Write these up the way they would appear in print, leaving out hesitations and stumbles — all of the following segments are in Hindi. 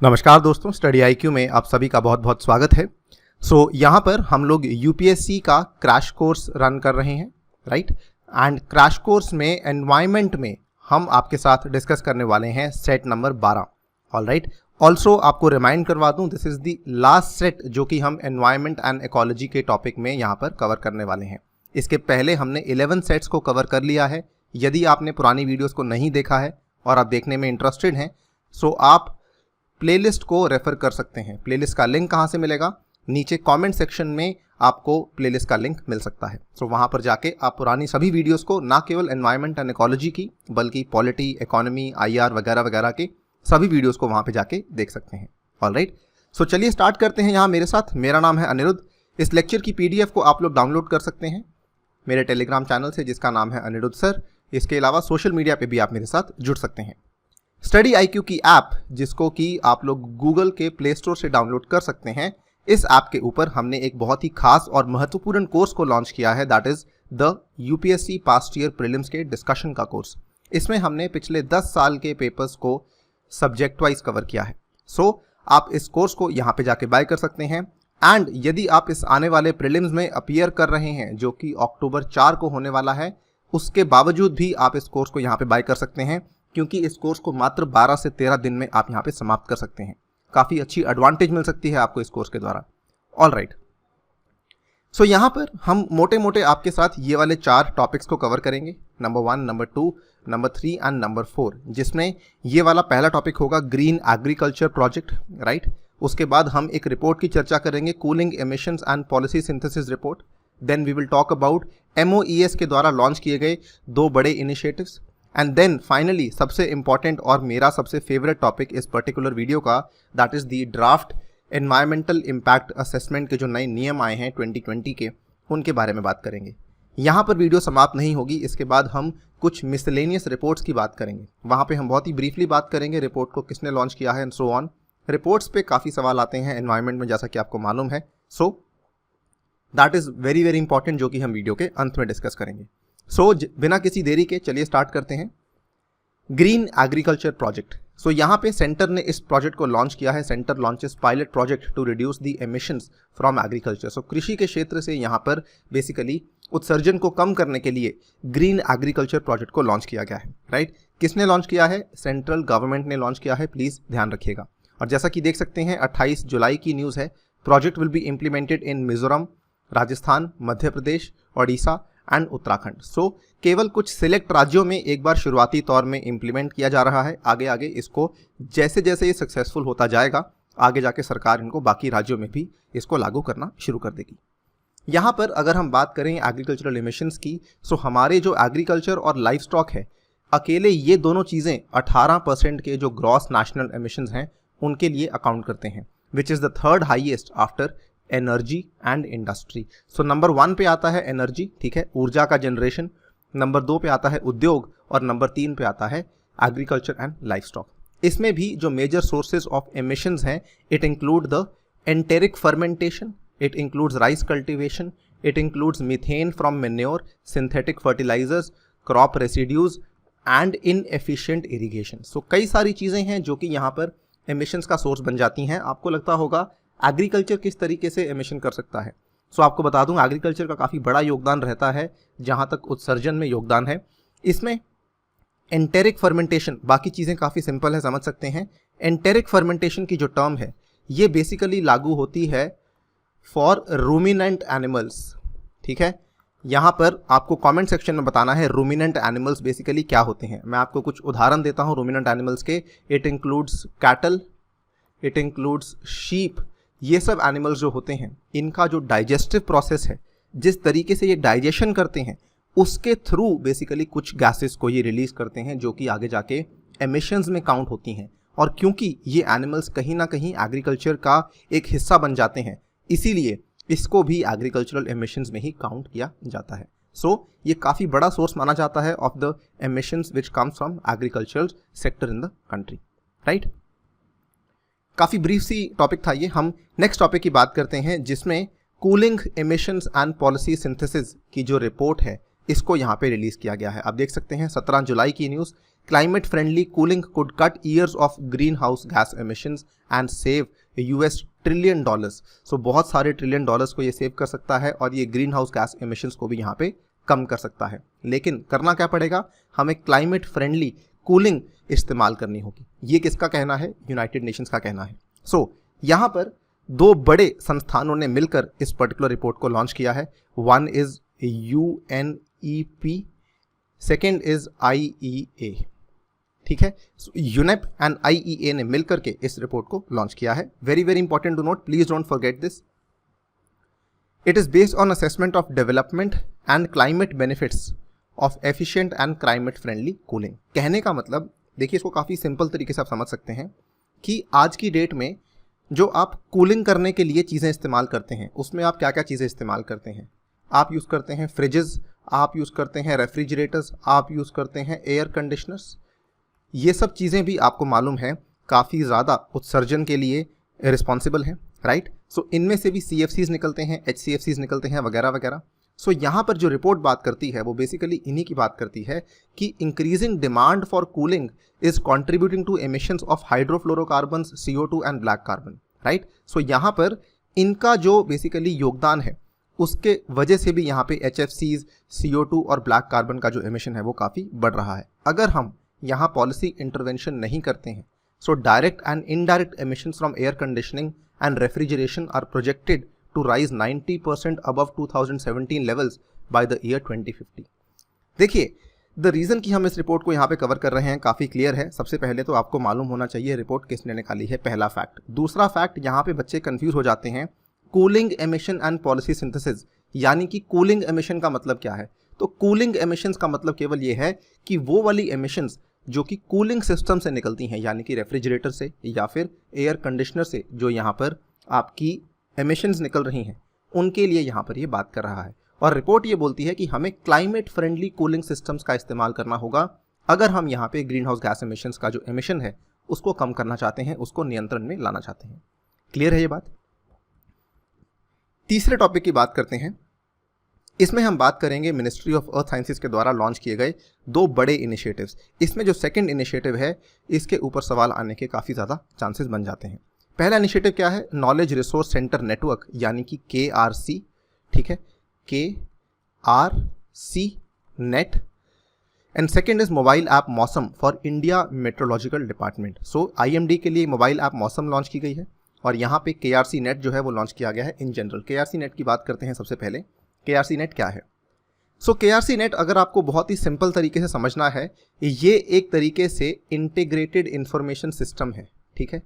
नमस्कार दोस्तों, स्टडी आईक्यू में आप सभी का बहुत बहुत स्वागत है। यहाँ पर हम लोग यूपीएससी का क्रैश कोर्स रन कर रहे हैं, राइट। एंड क्रैश कोर्स में एनवायरनमेंट में हम आपके साथ डिस्कस करने वाले हैं set number 12। All right, also आपको रिमाइंड करवा दूं, this is the last set जो कि हम एनवायरनमेंट एंड इकोलॉजी के टॉपिक में यहाँ पर कवर करने वाले हैं। इसके पहले हमने 11 सेट्स को कवर कर लिया है। यदि आपने पुरानी वीडियोज़ को नहीं देखा है और आप देखने में इंटरेस्टेड हैं, आप प्लेलिस्ट को रेफर कर सकते हैं। प्लेलिस्ट का लिंक कहाँ से मिलेगा? नीचे कमेंट सेक्शन में आपको प्लेलिस्ट का लिंक मिल सकता है। वहाँ पर जाके आप पुरानी सभी वीडियोस को, ना केवल एनवायरनमेंट एंड इकोलॉजी की बल्कि पॉलिटी, इकोनॉमी, आईआर वगैरह वगैरह के सभी वीडियोस को वहाँ पे जाके देख सकते हैं। ऑलराइट, चलिए स्टार्ट करते हैं यहाँ मेरे साथ। मेरा नाम है अनिरुद्ध। इस लेक्चर की PDF को आप लोग डाउनलोड कर सकते हैं मेरे टेलीग्राम चैनल से, जिसका नाम है अनिरुद्ध सर। इसके अलावा सोशल मीडिया पे भी आप मेरे साथ जुड़ सकते हैं। स्टडी आईक्यू की ऐप, जिसको कि आप लोग गूगल के प्ले स्टोर से डाउनलोड कर सकते हैं, इस ऐप के ऊपर हमने एक बहुत ही खास और महत्वपूर्ण कोर्स को लॉन्च किया है, that is the UPSC past year prelims के डिस्कशन का कोर्स। इसमें हमने पिछले 10 साल के पेपर्स को सब्जेक्ट वाइज कवर किया है। आप इस कोर्स को यहाँ पे जाके बाय कर सकते हैं। एंड यदि आप इस आने वाले प्रीलिम्स में अपीयर कर रहे हैं, जो कि अक्टूबर 4 को होने वाला है, उसके बावजूद भी आप इस कोर्स को यहाँ पे बाय कर सकते हैं, क्योंकि इस कोर्स को मात्र 12 से 13 दिन में आप यहाँ पे समाप्त कर सकते हैं। काफ़ी अच्छी एडवांटेज मिल सकती है आपको इस कोर्स के द्वारा। ऑल राइट, यहाँ पर हम मोटे मोटे आपके साथ ये वाले 4 टॉपिक्स को कवर करेंगे, number 1, number 2, number 3 and number 4, जिसमें ये वाला पहला टॉपिक होगा ग्रीन एग्रीकल्चर प्रोजेक्ट, राइट। उसके बाद हम एक रिपोर्ट की चर्चा करेंगे, cooling emissions and policy synthesis report. Then we will talk about MOES के द्वारा लॉन्च किए गए 2 बड़े इनिशिएटिव्स। एंड देन फाइनली सबसे इंपॉर्टेंट और मेरा सबसे फेवरेट टॉपिक इस पर्टिकुलर वीडियो का, that is the draft environmental impact assessment के जो नए नियम आए हैं 2020 के, उनके बारे में बात करेंगे। यहाँ पर वीडियो समाप्त नहीं होगी। इसके बाद हम कुछ मिसलेनियस रिपोर्ट्स की बात करेंगे। वहाँ पे हम बहुत ही ब्रीफली बात करेंगे रिपोर्ट को किसने लॉन्च किया है एंड सो ऑन। रिपोर्ट्स पे काफ़ी सवाल आते हैं एनवायरमेंट में, जैसा कि आपको मालूम है। That is very very important, जो कि हम वीडियो के अंत में डिस्कस करेंगे। बिना किसी देरी के चलिए स्टार्ट करते हैं। Green agriculture project. यहाँ पे सेंटर ने इस प्रोजेक्ट को लॉन्च किया है। Centre launches pilot project to reduce the emissions from agriculture. कृषि के क्षेत्र से यहाँ पर बेसिकली उत्सर्जन को कम करने के लिए ग्रीन एग्रीकल्चर प्रोजेक्ट को लॉन्च किया गया है, राइट। किसने लॉन्च किया है? सेंट्रल गवर्नमेंट ने लॉन्च किया है, प्लीज़ ध्यान रखिएगा। और जैसा कि देख सकते हैं 28 जुलाई की न्यूज़ है। Project will be implemented in Mizoram, Rajasthan, Madhya Pradesh, Odisha and Uttarakhand. केवल कुछ सिलेक्ट राज्यों में एक बार शुरुआती तौर में इम्प्लीमेंट किया जा रहा है। आगे आगे इसको जैसे जैसे ये सक्सेसफुल होता जाएगा, आगे जाके सरकार इनको बाकी राज्यों में भी इसको लागू करना शुरू कर देगी। यहाँ पर अगर हम बात करें एग्रीकल्चरल एमिशंस की, हमारे जो एग्रीकल्चर और लाइफ स्टॉक है, अकेले ये दोनों चीज़ें 18% के जो ग्रॉस नेशनल एमिशंस हैं उनके लिए अकाउंट करते हैं, which is the third highest after energy and industry. Number 1 पे आता है एनर्जी, ठीक है, ऊर्जा का जनरेशन। नंबर 2 पे आता है उद्योग और नंबर 3 पे आता है एग्रीकल्चर एंड लाइफ स्टॉक। इसमें भी जो मेजर सोर्सेज ऑफ एमिशंस हैं, it include the enteric fermentation, it includes rice cultivation, it includes methane from manure, synthetic fertilisers, crop residues and inefficient irrigation. कई सारी चीज़ें हैं जो कि यहाँ पर एमिशंस का सोर्स बन जाती हैं। आपको लगता होगा एग्रीकल्चर किस तरीके से एमिशन कर सकता है। आपको बता दूं, एग्रीकल्चर का काफ़ी बड़ा योगदान रहता है, जहां तक उत्सर्जन में योगदान है। इसमें एंटेरिक फर्मेंटेशन, बाकी चीज़ें काफ़ी सिंपल है, समझ सकते हैं। एंटेरिक फर्मेंटेशन की जो टर्म है, ये बेसिकली लागू होती है फॉर रूमिनेंट एनिमल्स, ठीक है। यहाँ पर आपको कमेंट सेक्शन में बताना है रूमिनेंट एनिमल्स बेसिकली क्या होते हैं। मैं आपको कुछ उदाहरण देता हूँ रूमिनेंट एनिमल्स के। It includes cattle, it includes sheep. ये सब एनिमल्स जो होते हैं, इनका जो डाइजेस्टिव प्रोसेस है, जिस तरीके से ये डाइजेशन करते हैं, उसके थ्रू बेसिकली कुछ गैसेस को ये रिलीज करते हैं, जो कि आगे जाके एमिशंस में काउंट होती हैं। और क्योंकि ये एनिमल्स कहीं ना कहीं एग्रीकल्चर का एक हिस्सा बन जाते हैं, इसीलिए इसको भी एग्रीकल्चरल एमिशंस में ही काउंट किया जाता है। ये काफ़ी बड़ा सोर्स माना जाता है of the emissions which comes from agricultural sector in the country, right. काफ़ी ब्रीफ सी टॉपिक था ये। हम नेक्स्ट टॉपिक की बात करते हैं, जिसमें cooling emissions and policy synthesis की जो रिपोर्ट है, इसको यहाँ पे रिलीज़ किया गया है। आप देख सकते हैं 17 जुलाई की news. climate friendly cooling could cut years of greenhouse gas emissions and save US $1 trillion। सो बहुत सारे $1 trillion को ये सेव कर सकता है और ये ग्रीन हाउस गैस एमिशंस को भी यहाँ पे कम कर सकता है। लेकिन करना क्या पड़ेगा, हमें क्लाइमेट फ्रेंडली कूलिंग इस्तेमाल करनी होगी। ये किसका कहना है, यूनाइटेड नेशंस का कहना है। सो यहाँ पर दो बड़े संस्थानों ने मिलकर इस पर्टिकुलर रिपोर्ट को लॉन्च किया है। One is UNEP, second is IEA। ठीक है, यूनेप एंड IEA ने मिलकर के इस रिपोर्ट को लॉन्च किया है। Very very important to note, please don't forget this. It is based on assessment of development and climate benefits of efficient and climate friendly cooling. कहने का मतलब, देखिए इसको काफ़ी सिंपल तरीके से आप समझ सकते हैं कि आज की डेट में जो आप कूलिंग करने के लिए चीज़ें इस्तेमाल करते हैं उसमें आप क्या क्या चीज़ें इस्तेमाल करते हैं। आप यूज़ करते हैं फ्रिजेस, आप यूज़ करते हैं रेफ्रिजरेटर्स, आप यूज़ करते हैं एयर कंडीशनर्स। ये सब चीज़ें भी आपको मालूम है काफ़ी ज़्यादा उत्सर्जन के लिए रिस्पॉन्सिबल हैं, राइट। सो इनमें से भी CFCs निकलते हैं, HCFCs निकलते हैं वगैरह वगैरह। सो यहाँ पर जो रिपोर्ट बात करती है वो बेसिकली इन्हीं की बात करती है कि increasing demand for cooling is contributing to emissions of hydrofluorocarbons, CO2 and black carbon, right. So यहाँ पर इनका जो बेसिकली योगदान है उसके वजह से भी यहाँ पे HFCs, CO2 और ब्लैक कार्बन का जो एमिशन है वो काफ़ी बढ़ रहा है। अगर हम यहाँ पॉलिसी इंटरवेंशन नहीं करते हैं, so direct and indirect emissions from air conditioning and refrigeration are projected to rise 90% above 2017 levels by the year 2050। देखिए, द रीज़न कि हम इस रिपोर्ट को यहाँ पे कवर कर रहे हैं काफ़ी क्लियर है। सबसे पहले तो आपको मालूम होना चाहिए रिपोर्ट किसने निकाली है, पहला फैक्ट। दूसरा फैक्ट, यहाँ पे बच्चे कंफ्यूज हो जाते हैं cooling emission and policy synthesis, यानी कि कूलिंग एमिशन का मतलब क्या है। तो कूलिंग एमिशंस का मतलब केवल ये है कि वो वाली एमिशंस जो कि कूलिंग सिस्टम से निकलती हैं, यानी कि रेफ्रिजरेटर से या फिर एयर कंडीशनर से जो यहाँ पर आपकी एमिशंस निकल रही हैं, उनके लिए यहाँ पर ये बात कर रहा है। और रिपोर्ट ये बोलती है कि हमें क्लाइमेट फ्रेंडली कूलिंग सिस्टम्स का इस्तेमाल करना होगा अगर हम यहाँ पे ग्रीन हाउस गैस एमिशंस का जो एमिशन है उसको कम करना चाहते हैं, उसको नियंत्रण में लाना चाहते हैं। क्लियर है ये बात। तीसरे टॉपिक की बात करते हैं। इसमें हम बात करेंगे मिनिस्ट्री ऑफ अर्थ साइंसेज के द्वारा लॉन्च किए गए दो बड़े इनिशिएटिव्स। इसमें जो सेकंड इनिशिएटिव है इसके ऊपर सवाल आने के काफ़ी ज़्यादा चांसेस बन जाते हैं। पहला इनिशिएटिव क्या है, नॉलेज रिसोर्स सेंटर नेटवर्क, यानी कि KRC। ठीक है, KRC net. And second is mobile app Mausam for India meteorological department. So IMD के लिए मोबाइल ऐप मौसम लॉन्च की गई है और यहाँ पे KRC नेट जो है वो लॉन्च किया गया है इन जनरल। KRC नेट की बात करते हैं सबसे पहले। KRC नेट क्या है। सो KRC नेट अगर आपको बहुत ही सिंपल तरीके से समझना है, ये एक तरीके से इंटीग्रेटेड इंफॉर्मेशन सिस्टम है। ठीक है,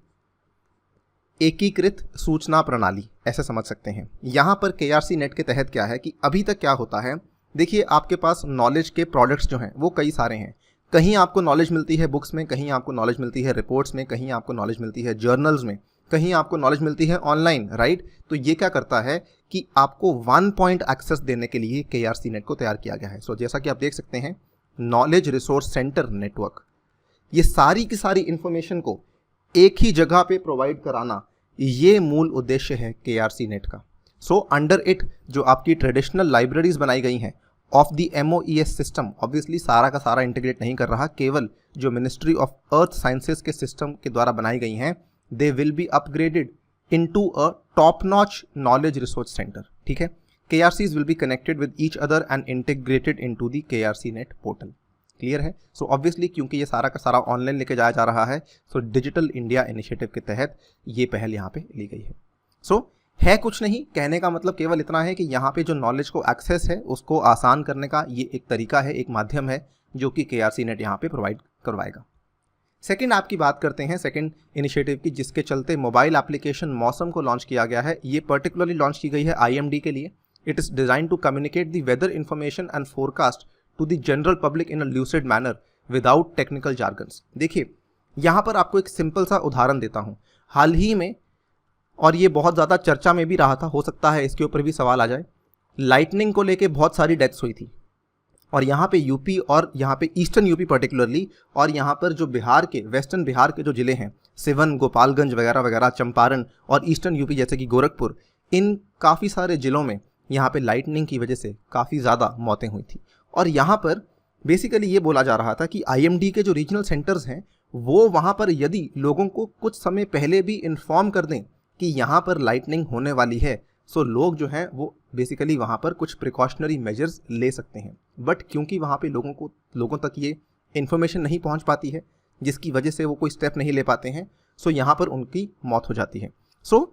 एकीकृत सूचना प्रणाली ऐसे समझ सकते हैं। यहाँ पर KRC नेट के तहत क्या है कि अभी तक क्या होता है, देखिए आपके पास नॉलेज के प्रोडक्ट्स जो हैं वो कई सारे हैं। कहीं आपको नॉलेज मिलती है बुक्स में, कहीं आपको नॉलेज मिलती है रिपोर्ट्स में, कहीं आपको नॉलेज मिलती है जर्नल्स में, कहीं आपको नॉलेज मिलती है ऑनलाइन, राइट। तो ये क्या करता है कि आपको वन पॉइंट एक्सेस देने के लिए KRC नेट को तैयार किया गया है। सो जैसा कि आप देख सकते हैं, नॉलेज रिसोर्स सेंटर नेटवर्क, ये सारी की सारी इंफॉर्मेशन को एक ही जगह पे प्रोवाइड कराना, ये मूल उद्देश्य है KRC नेट का। सो अंडर इट जो आपकी ट्रेडिशनल लाइब्रेरीज बनाई गई हैं of the MOES system, obviously सारा का सारा इंटीग्रेट नहीं कर रहा, केवल जो मिनिस्ट्री ऑफ अर्थ साइंसेज के सिस्टम के द्वारा बनाई गई हैं, they will be upgraded into a top notch knowledge resource centre. ठीक है, KRCs will be connected with each other and integrated into the KRC net portal. Clear है। सो ऑब्वियसली क्योंकि ये सारा का सारा ऑनलाइन लेके जाया जा रहा है, सो डिजिटल इंडिया इनिशिएटिव के तहत ये पहल यहाँ पे ली गई है। सो है कुछ नहीं, कहने का मतलब केवल इतना है कि यहाँ पे जो नॉलेज को एक्सेस है उसको आसान करने का ये एक तरीका है, एक माध्यम है जो कि KRC नेट यहाँ पे प्रोवाइड करवाएगा। सेकंड आपकी बात करते हैं सेकंड इनिशिएटिव की, जिसके चलते मोबाइल एप्लीकेशन मौसम को लॉन्च किया गया है। ये पर्टिकुलरली लॉन्च की गई है IMD के लिए। It is design to communicate the weather information and forecast to the general public in a lucid manner without technical jargons. देखिए यहाँ पर आपको एक सिंपल सा उदाहरण देता हूँ। हाल ही में, और ये बहुत ज़्यादा चर्चा में भी रहा था, हो सकता है इसके ऊपर भी सवाल आ जाए, लाइटनिंग को लेके बहुत सारी डेथ्स हुई थी और यहाँ पे यूपी और यहाँ पे ईस्टर्न यूपी पर्टिकुलरली, और यहाँ पर जो बिहार के, वेस्टर्न बिहार के जो ज़िले हैं, सिवन, गोपालगंज वगैरह वगैरह, चंपारण और ईस्टर्न यूपी जैसे कि गोरखपुर, इन काफ़ी सारे ज़िलों में यहाँ पे लाइटनिंग की वजह से काफ़ी ज़्यादा मौतें हुई थी। और यहाँ पर बेसिकली ये बोला जा रहा था कि IMD के जो रीजनल सेंटर्स हैं वो वहाँ पर यदि लोगों को कुछ समय पहले भी इन्फॉर्म कर दें कि यहाँ पर लाइटनिंग होने वाली है, सो लोग जो हैं वो बेसिकली वहाँ पर कुछ प्रिकॉशनरी मेजर्स ले सकते हैं। बट क्योंकि वहाँ पे लोगों तक ये इन्फॉर्मेशन नहीं पहुँच पाती है, जिसकी वजह से वो कोई स्टेप नहीं ले पाते हैं, सो यहाँ पर उनकी मौत हो जाती है। सो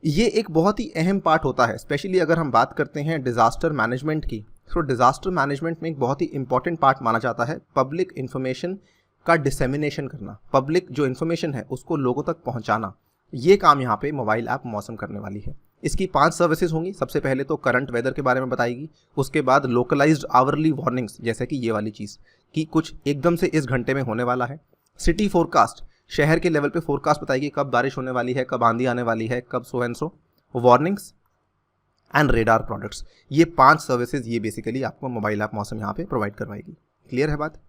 ये एक बहुत ही अहम पार्ट होता है, स्पेशली अगर हम बात करते हैं डिज़ास्टर मैनेजमेंट की। सो डिज़ास्टर मैनेजमेंट में एक बहुत ही इंपॉर्टेंट पार्ट माना जाता है पब्लिक इन्फॉर्मेशन का डिसेमिनेशन करना, पब्लिक जो इन्फॉर्मेशन है उसको लोगों तक पहुंचाना। ये काम यहाँ पे मोबाइल ऐप मौसम करने वाली है। इसकी 5 सर्विसेज होंगी। सबसे पहले तो करंट वेदर के बारे में बताएगी, उसके बाद लोकलाइज्ड आवरली वार्निंग्स, जैसे कि ये वाली चीज़ कि कुछ एकदम से इस घंटे में होने वाला है। सिटी फोरकास्ट, शहर के लेवल पे फोरकास्ट बताएगी कब बारिश होने वाली है, कब आंधी आने वाली है, कब so and so. Warnings and radar products, ये 5 सर्विसेज ये बेसिकली आपको मोबाइल ऐप मौसम यहाँ पे प्रोवाइड करवाएगी। क्लियर है बात?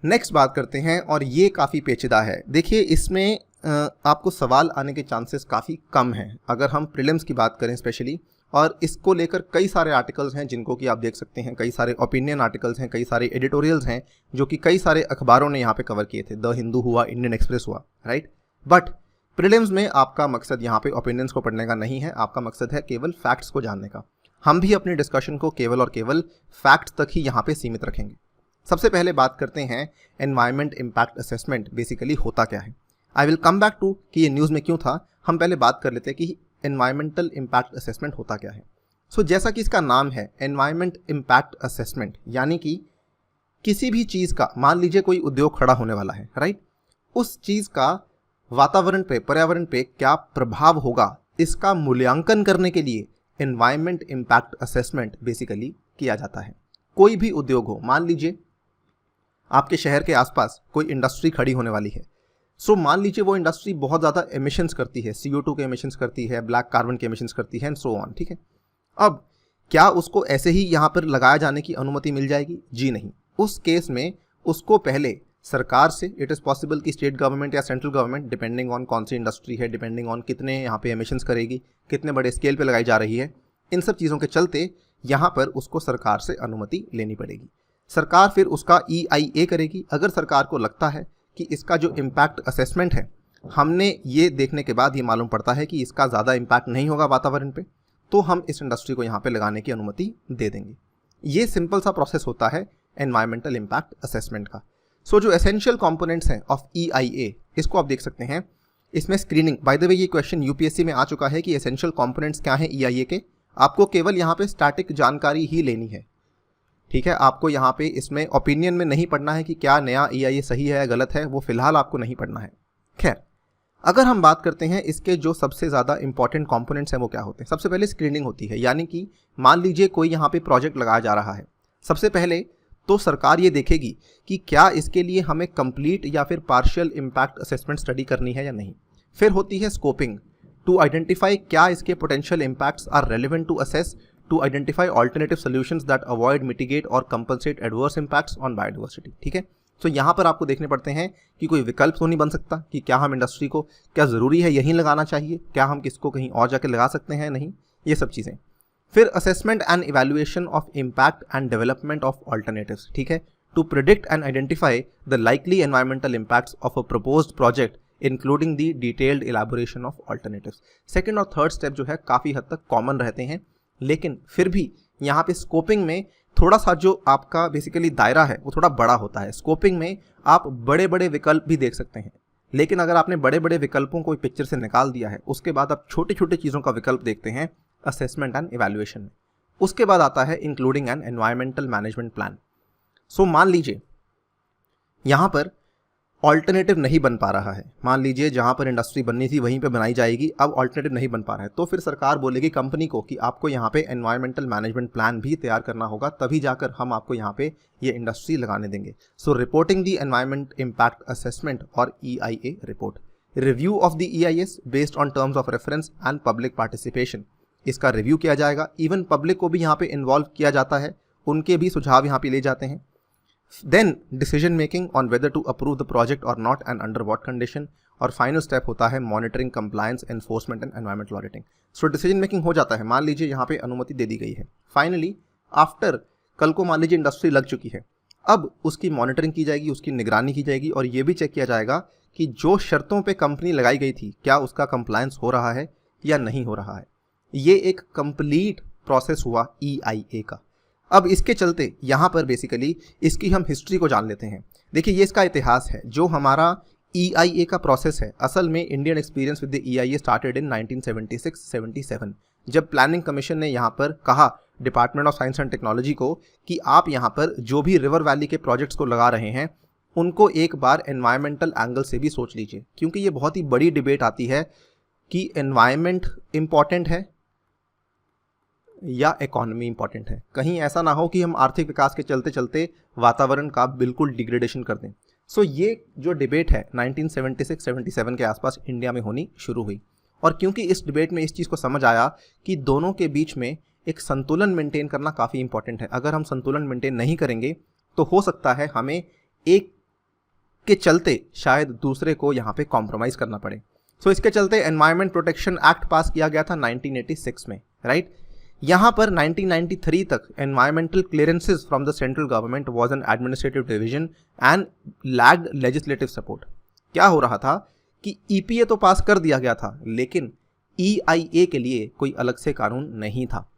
नेक्स्ट बात करते हैं, और ये काफ़ी पेचीदा है। देखिए इसमें आपको सवाल आने के चांसेस काफ़ी कम हैं अगर हम प्रीलिम्स की बात करें स्पेशली, और इसको लेकर कई सारे आर्टिकल्स हैं जिनको कि आप देख सकते हैं, कई सारे ओपिनियन आर्टिकल्स हैं, कई सारे एडिटोरियल्स हैं जो कि कई सारे अखबारों ने यहाँ पे कवर किए थे। द हिंदू हुआ, इंडियन एक्सप्रेस हुआ, राइट। बट प्रीलिम्स में आपका मकसद यहाँ पे ओपिनियंस को पढ़ने का नहीं है, आपका मकसद है केवल फैक्ट्स को जानने का। हम भी अपने डिस्कशन को केवल और केवल फैक्ट्स तक ही यहाँ पे सीमित रखेंगे। सबसे पहले बात करते हैं एनवायरमेंट इम्पैक्ट असेसमेंट बेसिकली होता क्या है। I will come back to कि ये न्यूज़ में क्यों था। हम पहले बात कर लेते हैं कि एनवायरमेंटल इम्पैक्ट असेसमेंट होता क्या है। सो जैसा कि इसका नाम है एनवायरमेंट इम्पैक्ट असेसमेंट, यानी कि किसी भी चीज़ का, मान लीजिए कोई उद्योग खड़ा होने वाला है, राइट, उस चीज़ का वातावरण पे, पर्यावरण पे क्या प्रभाव होगा, इसका मूल्यांकन करने के लिए एनवायरमेंट इम्पैक्ट असेसमेंट बेसिकली किया जाता है। कोई भी उद्योग हो, मान लीजिए आपके शहर के आसपास कोई इंडस्ट्री खड़ी होने वाली है। सो मान लीजिए वो इंडस्ट्री बहुत ज़्यादा एमिशंस करती है, CO2 के एमिशंस करती है, ब्लैक कार्बन के एमिशंस करती है एंड सो ऑन, ठीक है। अब क्या उसको ऐसे ही यहाँ पर लगाया जाने की अनुमति मिल जाएगी? जी नहीं। उस केस में उसको पहले सरकार से, इट इज़ पॉसिबल कि स्टेट गवर्नमेंट या सेंट्रल गवर्नमेंट, डिपेंडिंग ऑन कौन सी इंडस्ट्री है, डिपेंडिंग ऑन कितने यहाँ पे एमिशंस करेगी, कितने बड़े स्केल पे लगाई जा रही है, इन सब चीज़ों के चलते यहाँ पर उसको सरकार से अनुमति लेनी पड़ेगी। सरकार फिर उसका EIA करेगी। अगर सरकार को लगता है कि इसका जो इम्पैक्ट असेसमेंट है, हमने ये देखने के बाद ये मालूम पड़ता है कि इसका ज़्यादा इम्पैक्ट नहीं होगा वातावरण पे, तो हम इस इंडस्ट्री को यहाँ पे लगाने की अनुमति दे देंगे। ये सिंपल सा प्रोसेस होता है एनवायरमेंटल इम्पैक्ट असेसमेंट का। सो जो एसेंशियल कंपोनेंट्स हैं ऑफ EIA, इसको आप देख सकते हैं। इसमें स्क्रीनिंग, बाय द वे ये क्वेश्चन UPSC में आ चुका है कि एसेंशियल कंपोनेंट्स क्या हैं EIA के। आपको केवल यहाँ पे स्टैटिक जानकारी ही लेनी है, ठीक है। आपको यहाँ पे इसमें ओपिनियन में नहीं पढ़ना है कि क्या नया EIA सही है या गलत है, वो फिलहाल आपको नहीं पढ़ना है। खैर, अगर हम बात करते हैं इसके जो सबसे ज़्यादा इंपॉर्टेंट कंपोनेंट्स हैं वो क्या होते हैं। सबसे पहले स्क्रीनिंग होती है, यानी कि मान लीजिए कोई यहाँ पे प्रोजेक्ट लगाया जा रहा है। सबसे पहले तो सरकार ये देखेगी कि क्या इसके लिए हमें कंप्लीट या फिर पार्शियल इम्पैक्ट असेसमेंट स्टडी करनी है या नहीं। फिर होती है स्कोपिंग, टू आइडेंटिफाई क्या इसके potential impacts are relevant to assess, to identify alternative solutions that avoid, mitigate और compensate adverse impacts on biodiversity, ठीक है। सो यहाँ पर आपको देखने पड़ते हैं कि कोई विकल्प तो नहीं बन सकता कि क्या हम इंडस्ट्री को, क्या ज़रूरी है यहीं लगाना चाहिए, क्या हम किसको कहीं और जाके लगा सकते हैं, नहीं, ये सब चीज़ें। फिर assessment and evaluation of impact and development of alternatives, ठीक है, to predict and identify the likely environmental impacts of a proposed project including the detailed elaboration of alternatives. Second और थर्ड स्टेप जो है काफ़ी हद तक कॉमन रहते हैं, लेकिन फिर भी यहाँ पे स्कोपिंग में थोड़ा सा जो आपका बेसिकली दायरा है वो थोड़ा बड़ा होता है। स्कोपिंग में आप बड़े बड़े विकल्प भी देख सकते हैं, लेकिन अगर आपने बड़े बड़े विकल्पों को पिक्चर से निकाल दिया है, उसके बाद आप छोटे छोटे चीज़ों का विकल्प देखते हैं असेसमेंट एंड इवैल्यूएशन में। उसके बाद आता है including an environmental management plan. So मान लीजिए यहाँ पर ऑल्टरनेटिव नहीं बन पा रहा है, मान लीजिए जहाँ पर इंडस्ट्री बननी थी वहीं पे बनाई जाएगी, अब ऑल्टरनेटिव नहीं बन पा रहा है, तो फिर सरकार बोलेगी कंपनी को कि आपको यहाँ पे एनवायरमेंटल मैनेजमेंट प्लान भी तैयार करना होगा, तभी जाकर हम आपको यहाँ पे ये इंडस्ट्री लगाने देंगे। So reporting the environment impact assessment और EIA report, review of the EIS based on terms of reference and public participation, इसका रिव्यू किया जाएगा। इवन पब्लिक को भी यहाँ पे इन्वॉल्व किया जाता है, उनके भी सुझाव यहाँ पे ले जाते हैं। Then decision making on whether to approve the project or not and under what condition, और फाइनल स्टेप होता है monitoring, compliance, enforcement and environmental auditing. So decision making हो जाता है, मान लीजिए यहाँ पे अनुमति दे दी गई है। फाइनली आफ्टर कल को मान लीजिए इंडस्ट्री लग चुकी है, अब उसकी मॉनिटरिंग की जाएगी, उसकी निगरानी की जाएगी और ये भी चेक किया जाएगा कि जो शर्तों पे कंपनी लगाई गई थी क्या उसका कंप्लायंस हो रहा है या नहीं हो रहा है। ये एक कंप्लीट प्रोसेस हुआ EIA का। अब इसके चलते यहाँ पर बेसिकली इसकी हम हिस्ट्री को जान लेते हैं। देखिए ये इसका इतिहास है। जो हमारा EIA का प्रोसेस है, असल में Indian experience with the EIA started in 1976-77, जब प्लानिंग कमीशन ने यहाँ पर कहा department of science and technology को कि आप यहाँ पर जो भी रिवर वैली के प्रोजेक्ट्स को लगा रहे हैं उनको एक बार एनवायरमेंटल एंगल से भी सोच लीजिए, क्योंकि ये बहुत ही बड़ी डिबेट आती है कि एनवायरमेंट इम्पॉर्टेंट है या इकोनॉमी इंपॉर्टेंट है। कहीं ऐसा ना हो कि हम आर्थिक विकास के चलते चलते वातावरण का बिल्कुल डिग्रेडेशन कर दें। सो ये जो डिबेट है 1976-77 के आसपास इंडिया में होनी शुरू हुई, और क्योंकि इस डिबेट में इस चीज़ को समझ आया कि दोनों के बीच में एक संतुलन मेंटेन करना काफ़ी इंपॉर्टेंट है। अगर हम संतुलन मेंटेन नहीं करेंगे तो हो सकता है हमें एक के चलते शायद दूसरे को यहाँ पे कॉम्प्रोमाइज़ करना पड़े। सो इसके चलते एनवायरमेंट प्रोटेक्शन एक्ट पास किया गया था 1986 में, राइट। यहाँ पर 1993 तक environmental clearances from the central government was an administrative division and lagged legislative support. क्या हो रहा था कि EPA तो पास कर दिया गया था, लेकिन EIA के लिए कोई अलग से कानून नहीं था।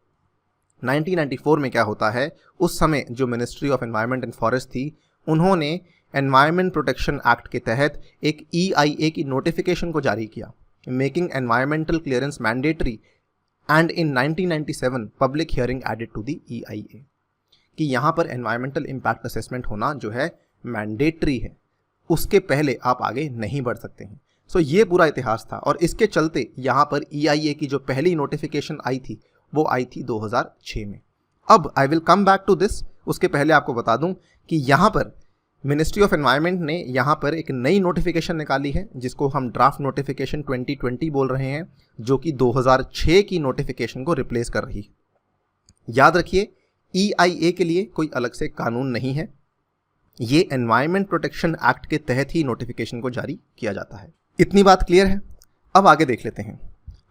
1994 में क्या होता है, उस समय जो ministry of environment and forest थी, उन्होंने एनवायरनमेंट प्रोटेक्शन एक्ट के तहत एक EIA की नोटिफिकेशन को जारी किया, making environmental clearance mandatory, and in 1997 public hearing added to the EIA कि यहाँ पर एनवायरमेंटल इम्पैक्ट असेसमेंट होना जो है मैंडेटरी है, उसके पहले आप आगे नहीं बढ़ सकते हैं। सो ये पूरा इतिहास था, और इसके चलते यहाँ पर EIA की जो पहली नोटिफिकेशन आई थी वो आई थी 2006 में। अब I will come back to this, उसके पहले आपको बता दूं कि यहाँ पर मिनिस्ट्री ऑफ एनवायरनमेंट ने यहाँ पर एक नई नोटिफिकेशन निकाली है जिसको हम ड्राफ्ट नोटिफिकेशन 2020 बोल रहे हैं, जो कि 2006 की नोटिफिकेशन को रिप्लेस कर रही है। याद रखिए EIA के लिए कोई अलग से कानून नहीं है, ये एनवायरनमेंट प्रोटेक्शन एक्ट के तहत ही नोटिफिकेशन को जारी किया जाता है। इतनी बात क्लियर है। अब आगे देख लेते हैं।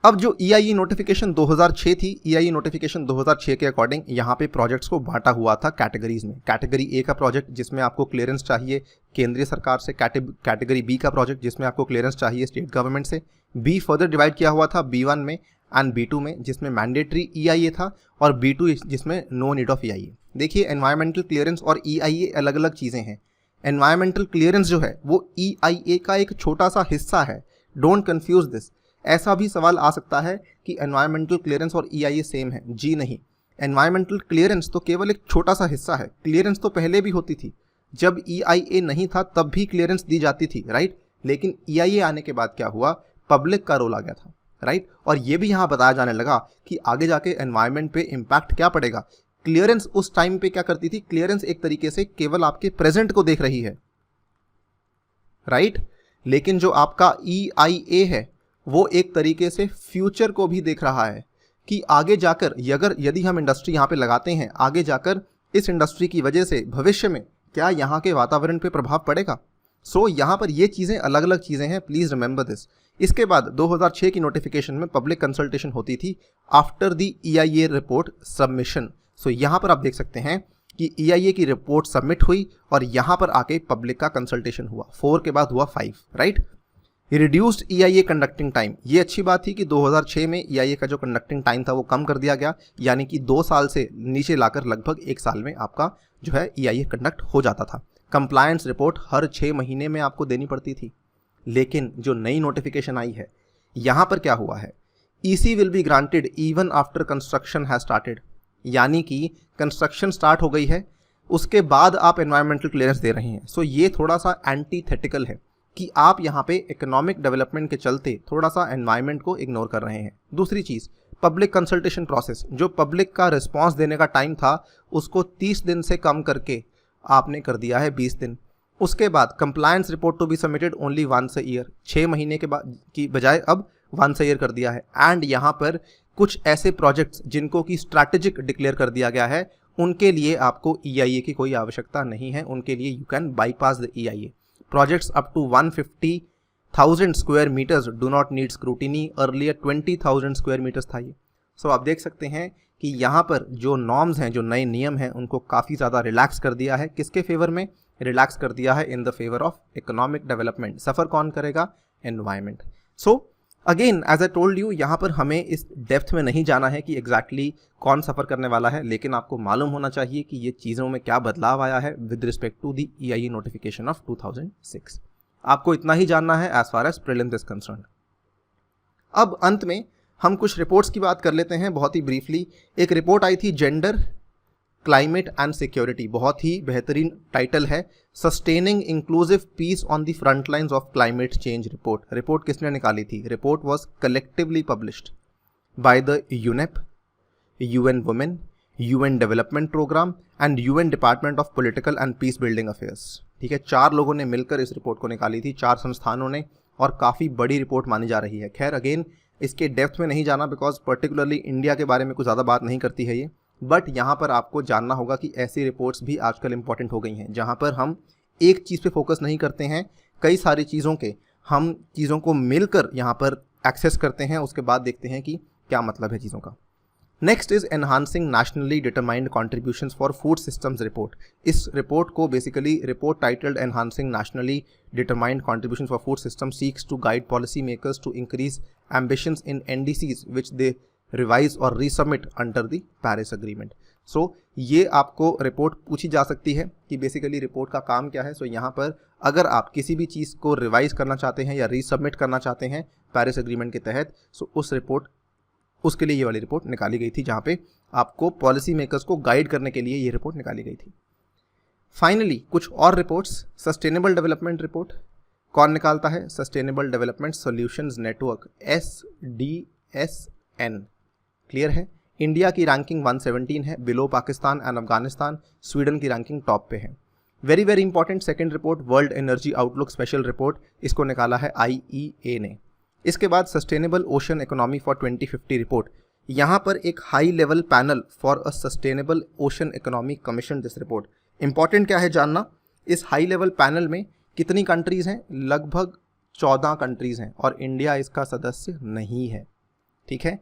अब जो EIA नोटिफिकेशन 2006 थी, EIA नोटिफिकेशन 2006 के अकॉर्डिंग यहाँ पे प्रोजेक्ट्स को बांटा हुआ था कैटेगरीज में। कैटेगरी A का प्रोजेक्ट जिसमें आपको क्लियरेंस चाहिए केंद्रीय सरकार से, कैटेगरी B का प्रोजेक्ट जिसमें आपको क्लियरेंस चाहिए स्टेट गवर्नमेंट से। B फर्दर डिवाइड किया हुआ था B1 में एंड B2 में, जिसमें मैंडेटरी EIA था, और B2 जिसमें नो नीड ऑफ EIA। देखिए एनवायरमेंटल क्लियरेंस और EIA अलग अलग चीज़ें हैं। एनवायरमेंटल क्लियरेंस जो है वो EIA का एक छोटा सा हिस्सा है, डोंट कन्फ्यूज दिस। ऐसा भी सवाल आ सकता है कि एनवायरमेंटल क्लियरेंस और EIA सेम है। जी नहीं, एनवायरमेंटल क्लियरेंस तो केवल एक छोटा सा हिस्सा है। क्लियरेंस तो पहले भी होती थी, जब EIA नहीं था तब भी क्लियरेंस दी जाती थी, राइट। लेकिन EIA आने के बाद क्या हुआ, पब्लिक का रोल आ गया था, राइट। और ये भी यहाँ बताया जाने लगा कि आगे जाके एनवायरमेंट पे इम्पैक्ट क्या पड़ेगा। क्लियरेंस उस टाइम पे क्या करती थी, क्लियरेंस एक तरीके से केवल आपके प्रेजेंट को देख रही है, राइट। लेकिन जो आपका EIA है वो एक तरीके से फ्यूचर को भी देख रहा है कि आगे जाकर यदि हम इंडस्ट्री यहाँ पे लगाते हैं, आगे जाकर इस इंडस्ट्री की वजह से भविष्य में क्या यहाँ के वातावरण पे प्रभाव पड़ेगा। सो यहाँ पर ये चीज़ें अलग अलग चीज़ें हैं, प्लीज़ रिमेंबर दिस। इसके बाद 2006 की नोटिफिकेशन में पब्लिक कंसल्टेशन होती थी after the EIA report submission. So यहाँ पर आप देख सकते हैं कि EIA की रिपोर्ट सबमिट हुई और यहाँ पर आके पब्लिक का कंसल्टेशन हुआ, 4 के बाद हुआ 5, right. Reduced EIA conducting time, ये अच्छी बात थी कि 2006 में EIA का जो कंडक्टिंग टाइम था वो कम कर दिया गया, यानी कि 2 साल से नीचे लाकर लगभग 1 साल में आपका जो है EIA कंडक्ट हो जाता था। कंप्लायंस रिपोर्ट हर 6 महीने में आपको देनी पड़ती थी। लेकिन जो नई नोटिफिकेशन आई है, यहाँ पर क्या हुआ है, EC will be granted even after construction has started, यानी कि कंस्ट्रक्शन स्टार्ट हो गई है उसके बाद आप एनवायरमेंटल क्लियरेंस दे रहे हैं। सो ये थोड़ा सा एंटीथेटिकल है कि आप यहाँ पे इकोनॉमिक डेवलपमेंट के चलते थोड़ा सा एनवायरनमेंट को इग्नोर कर रहे हैं। दूसरी चीज़, पब्लिक कंसल्टेशन प्रोसेस, जो पब्लिक का रिस्पांस देने का टाइम था उसको 30 दिन से कम करके आपने कर दिया है 20 दिन। उसके बाद compliance report to be submitted only once a year, 6 महीने के बाद की बजाय अब वंस अ ईयर कर दिया है। एंड यहाँ पर कुछ ऐसे प्रोजेक्ट्स जिनको कि स्ट्रैटेजिक डिक्लेयर कर दिया गया है, उनके लिए आपको EIA की कोई आवश्यकता नहीं है, उनके लिए you can bypass the EIA। Projects up to 150,000 square meters do not need scrutiny, earlier 20,000 square meters था ये। सो आप देख सकते हैं कि यहाँ पर जो नॉर्म्स हैं, जो नए नियम हैं, उनको काफ़ी ज़्यादा रिलैक्स कर दिया है। किसके फेवर में रिलैक्स कर दिया है? In the favour of economic development. Suffer कौन करेगा? Environment. So again as I told you, यहाँ पर हमें इस डेप्थ में नहीं जाना है कि एग्जैक्टली कौन सफ़र करने वाला है, लेकिन आपको मालूम होना चाहिए कि ये चीज़ों में क्या बदलाव आया है with respect to the EIE notification of 2006। आपको इतना ही जानना है as far as prelims is concerned. अब अंत में हम कुछ रिपोर्ट्स की बात कर लेते हैं बहुत ही ब्रीफली। एक रिपोर्ट आई थी जेंडर, क्लाइमेट एंड सिक्योरिटी, बहुत ही बेहतरीन टाइटल है, sustaining inclusive peace on the front lines of climate change report. Report किसने निकाली थी? Report was collectively published by the UNEP, UN women, UN development programme and UN department of political and peace building affairs. ठीक है, 4 लोगों ने मिलकर इस रिपोर्ट को निकाली थी, 4 संस्थानों ने, और काफ़ी बड़ी रिपोर्ट मानी जा रही है। खैर अगेन इसके डेप्थ में नहीं जाना, बिकॉज पर्टिकुलरली इंडिया के बारे में कुछ ज़्यादा बात नहीं करती है ये, बट यहाँ पर आपको जानना होगा कि ऐसी रिपोर्ट्स भी आजकल इंपॉर्टेंट हो गई हैं, जहाँ पर हम एक चीज़ पे फोकस नहीं करते हैं, कई सारी चीज़ों के हम चीज़ों को मिलकर यहाँ पर एक्सेस करते हैं, उसके बाद देखते हैं कि क्या मतलब है चीज़ों का। Next is enhancing nationally determined contributions for food systems report. इस रिपोर्ट को basically report titled enhancing nationally determined contributions for food system seeks to guide policy makers to increase ambitions in NDCs which they revise और resubmit under the Paris agreement. So ये आपको रिपोर्ट पूछी जा सकती है कि बेसिकली रिपोर्ट का काम क्या है। सो यहाँ पर अगर आप किसी भी चीज़ को रिवाइज करना चाहते हैं या रीसबमिट करना चाहते हैं पेरिस अग्रीमेंट के तहत, सो उसके लिए ये वाली रिपोर्ट निकाली गई थी, जहाँ पे आपको पॉलिसी मेकर्स को गाइड करने के लिए ये रिपोर्ट निकाली गई थी। फाइनली कुछ और रिपोर्ट्स। सस्टेनेबल डेवलपमेंट रिपोर्ट कौन निकालता है? Sustainable development solutions network, SDSN। Clear है? इंडिया की रैंकिंग 117 है, below Pakistan and Afghanistan. Sweden की रैंकिंग टॉप पे है। Very very important second report, world energy outlook special report, इसको निकाला है IEA ने। इसके बाद sustainable ocean economy for 2050 report. यहाँ पर एक high level panel for a sustainable ocean economy commission this report. Important क्या है जानना, इस हाई लेवल पैनल में कितनी कंट्रीज़ हैं? लगभग 14 कंट्रीज़ हैं और इंडिया इसका सदस्य नहीं है। ठीक है।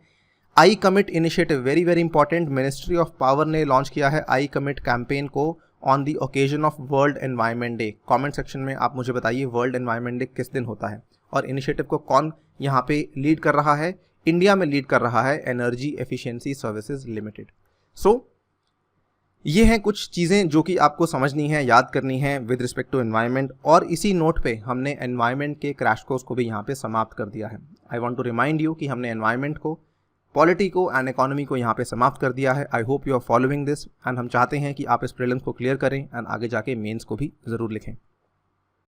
I commit initiative, very very important, ministry of power ने लॉन्च किया है आई कमिट कैंपेन को on the occasion of world environment day. Comment section में आप मुझे बताइए वर्ल्ड एनवायरनमेंट डे किस दिन होता है और इनिशिएटिव को कौन यहाँ पे लीड कर रहा है? इंडिया में लीड कर रहा है एनर्जी एफिशिएंसी सर्विसेज लिमिटेड। सो ये हैं कुछ चीज़ें जो कि आपको समझनी है, याद करनी है विद रिस्पेक्ट टू एनवायरनमेंट। और इसी नोट पे हमने एनवायरनमेंट के क्रैश कोर्स को भी यहाँ पे समाप्त कर दिया है। I want to remind you कि हमने एनवायरनमेंट को, पॉलिटी को एंड इकोनॉमी को यहाँ पे समाप्त कर दिया है। I hope you are following this and हम चाहते हैं कि आप इस प्रीलिम्स को क्लियर करें एंड आगे जाके मेंस को भी ज़रूर लिखें।